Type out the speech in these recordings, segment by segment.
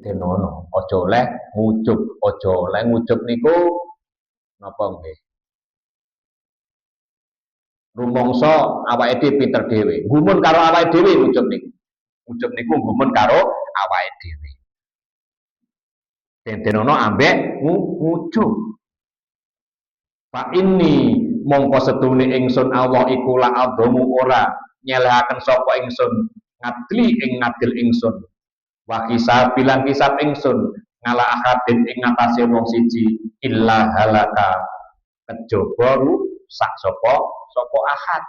denono aja oleh ngucup, aja oleh ngucup niku napa nggih? Rumangsa awake dhewe pinter dhewe. Gumun karo awake dhewe ngucup niku. Ngucup niku gumun karo awake dhewe. Denono ambek ngucup. Fa inni mongko setune ingsun Allah iku la adamu ora nyelehaken sapa ingsun ngadli ing ngadil ingsun. Wa hisab bilang hisab ingsun ngala akadin ing ngatasé wong siji illa halaka kejaba sak sapa ahad.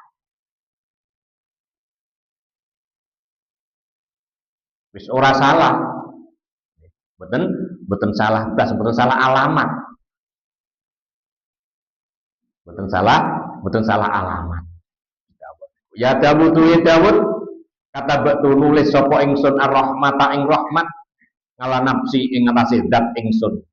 Wis ora salah. Mboten salah blas, mboten salah alamat. Mboten salah alamat. Ya Dawud ya Dawud kata betul nulis sapa ingsun ar-rahmata ing rahmat ngala nafsi ing ngatasé zat ingsun.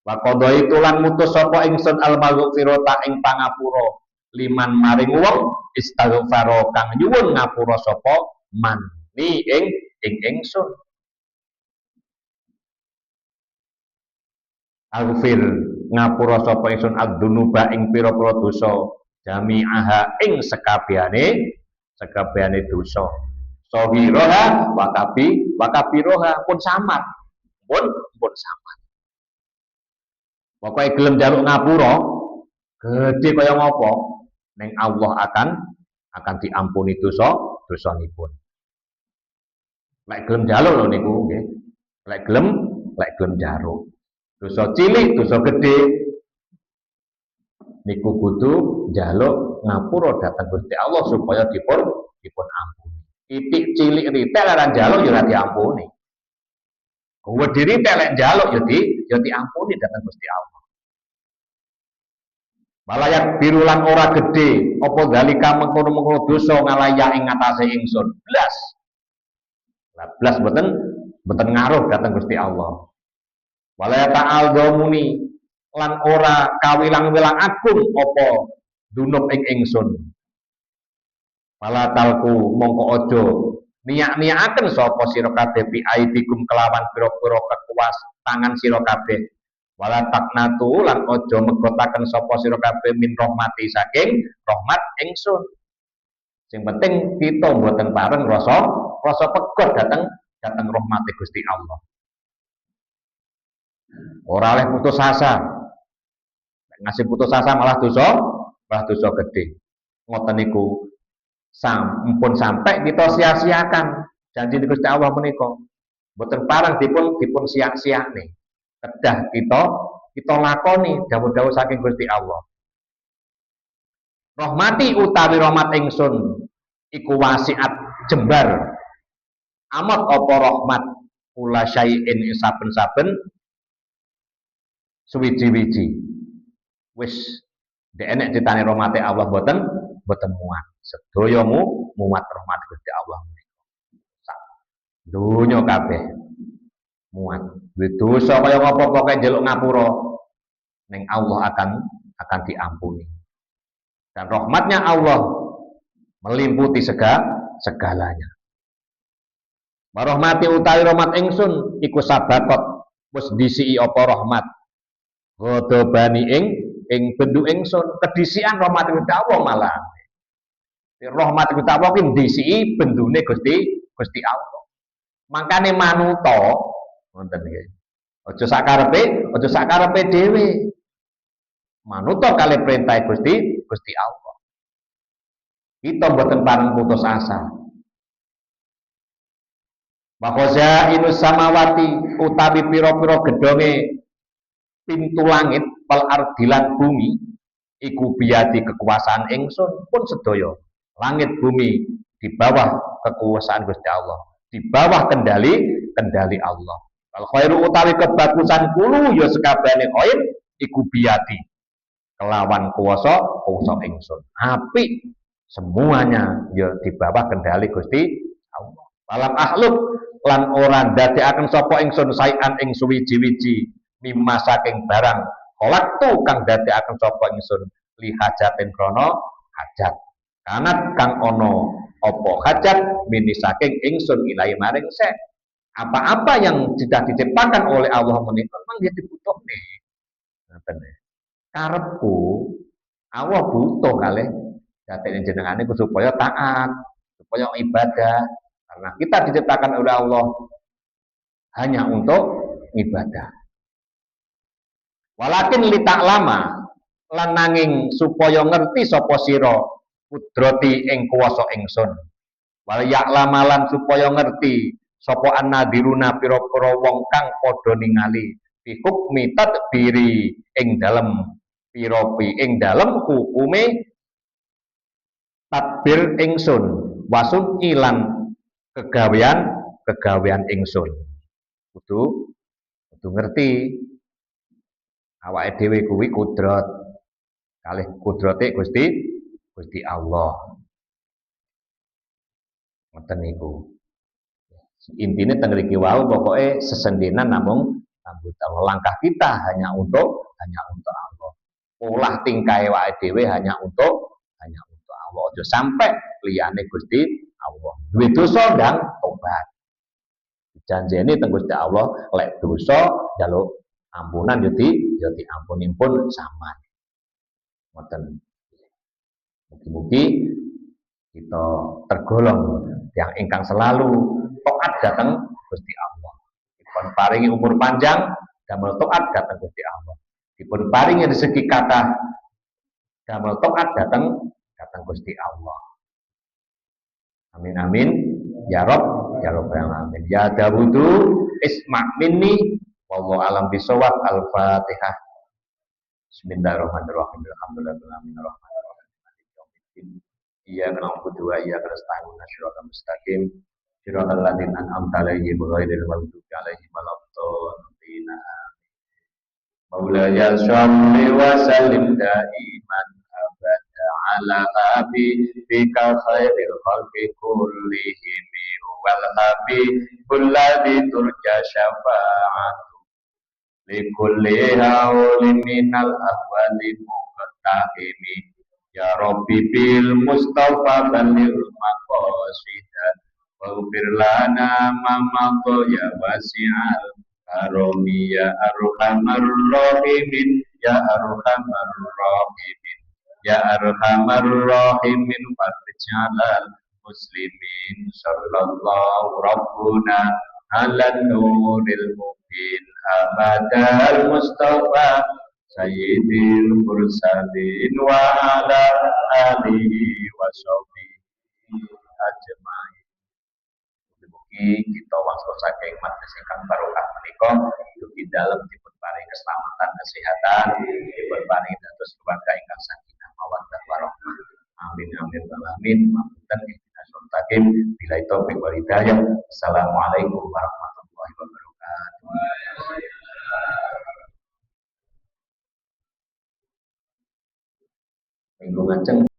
Wa qadha lan mutus sapa ingsun al-maghfirata ing pangapura liman maring wong istighfar kang nyuwun ngapura sapa man ni ing ingsun. Aghfir ngapura sapa ingsun ad-dunuba ing pira-pira dosa jami'aha ing sekabehane dosa. Sohiroha wakabiroha pun samad. Pun samad. Pokoke gelem njaluk ngapura gede kaya ngopo ning Allah akan diampuni dosanipun. Lek gelem njaluk lho niku nggih. Lek gelem njaluk. Dosa cilik, dosa gede niku kudu njaluk ngapura dhateng Gusti Allah supaya dipun ampuni. Titik cilik ritel ora njaluk ya ora diampuni. Kuwi diri telek njaluk ya diampuni dhateng Gusti Allah. Malayak birulan ora gede apa dalika mengkono-mengkono dosa ngalayak ing ngatasé ingsun. Blas. Lah blas mboten ngaruh dhateng Gusti Allah. Wala ta'al domuni lan ora kawilang-wilang agung apa dunub ing ingsun. Wala talku mongko aja niyak-niyakaken sapa sira kabeh bi aidikum kelawan pira-pira kekuas tangan sira kabeh. Wala taknatu lan aja megotaken sapa sira kabeh min rahmati saking rahmat ingsun. Sing penting kita mboten pareng rasa pegot dateng rahmati Gusti Allah. Ora oleh putus asa. Ngasih putus asa malah dosa gede. Ngoten niku sampun sampai kita sia-siakan janji Gusti Allah menika. Mboten parang dipun sia-siane. Kedah kita lakoni dawuh-dawuh saking Gusti Allah. Rahmati utawi rahmat ingsun iku wasiat jembar. Amat apa rahmat kula syai'in saben-saben suwiji-wiji. Wis ndek enek ditane rahmate Allah boten muat. Sedaya muat rahmat Gusti Allah menika. Sak donya kabeh muat. Duwe dosa kaya ngapa pokoke njaluk ngapura ning Allah akan diampuni. Dan rahmatnya Allah meliputi segalanya. Warahmati utawi rahmat ingsun iku sabakot wis disiki apa rahmat. Ghadabani ing bendu ingsun kedisian rahmat Gusti Allah malah. Rahmat Gusti Allah ki disiki bendune Gusti Allah. Mangkane manuta ngoten nggih. Aja sakarepe dhewe. Manuta kali perintah Gusti Allah. Kita mboten pareng putus asa. Makhoza inus samawati utawi pira-pira gedhonge pintu langit wal ardilan bumi iku biyadi kekuasaan ingsun pun sedaya. Langit bumi di bawah kekuasaan Gusti Allah, di bawah kendali Allah. Wal khairu utawi kebagusan kulo ya sekabehane khair iku biyadi kelawan kuasa ingsun. Apik semuanya ya di bawah kendali Gusti Allah. Walam akhluk lan ora ndadekaken sapa ingsun saean ing suwiji-wiji mimma saking barang kolaktu kang ndadekaken sapa ingsun li hajatin krana hajat. Kanat kang ana apa hajat mini saking ingsun ilahi maring sek. Apa-apa yang sudah diciptakan oleh Allah menika memang dia dibutuhne. Ngoten. Karepku Allah butuh kalih dadi jenengane supaya taat, supaya ibadah. Karena kita diciptakan oleh Allah hanya untuk ibadah. Walakin litak lama lan nanging supaya ngerti sapa sira kudrati ing kuwasa ingsun. Wal yaklamalan supaya ngerti sapa annadiruna pira-pira wong kang padha ningali fi hukmi tadbiri ing dalem pira-pi ing dalem hukume tadbir ingsun wasun ilan kegawean ingsun. Kudu ngerti awake dhewe kuwi kudrat kalih kudrate Gusti Allah. Ngoten niku. Intine teng mriki wau pokoke sesendenan namung langkah kita hanya untuk Allah. Polah tingkahe awake dhewe hanya untuk Allah. Aja sampai liyane Gusti Allah. Duwe dosa ndang tobat. Janjene teng Gusti Allah lek dosa njaluk ampunan yo diampunipun samad. Ngoten. Mugi-mugi kita tergolong yang ingkang selalu taat datang Gusti Allah. Dipun paringi umur panjang damel taat datang Gusti Allah. Dipun paringi rezeki kathah damel taat datang Gusti Allah. Amin amin ya Rabb ya Rabbal alamin. Ya Dawudu isma minni wallahu alam bisawab. Al-Fatihah. Bismillahirrahmanirrahim. Alhamdulillahirabbil alamin arrahmanirrahim. Iyyaka na'budu wa iyyaka nasta'in. Shiratal mustaqim. Shiratal ladzina an'amta 'alaihim ghairil maghdubi 'alaihim waladdallin. Maulaya sholli wa sallim daiman abada ala habibika khairil khalqi kullihim wal habibul ladzi turja syafa'atu likulli haulin minal ahwali muqtahimi. Ya Rabbi bil Mustafa balil maqasida waghfir lana ma madha ya wasi'al karomi ya arhamar rahimin ya arhamar rahimin ya arhamar rahimin farjalal muslimin sallallahu rabbuna ala nuril mubin amadal Mustafa Sayyidil Mursalin wa ala alihi wa sahbihi ajmain. Mugi kita wangsul saking majelis ingkang barokah menika dugi dalem dipun paring keselamatan kesehatan, dipun paring dados keluarga ingkang sakinah mawaddah warahmah. Amin amin amin. Mamunten ihdinas mustaqim bila taufik wal hidayah. Assalamualaikum warahmatullahi wabarakatuh. Minggu ngajeng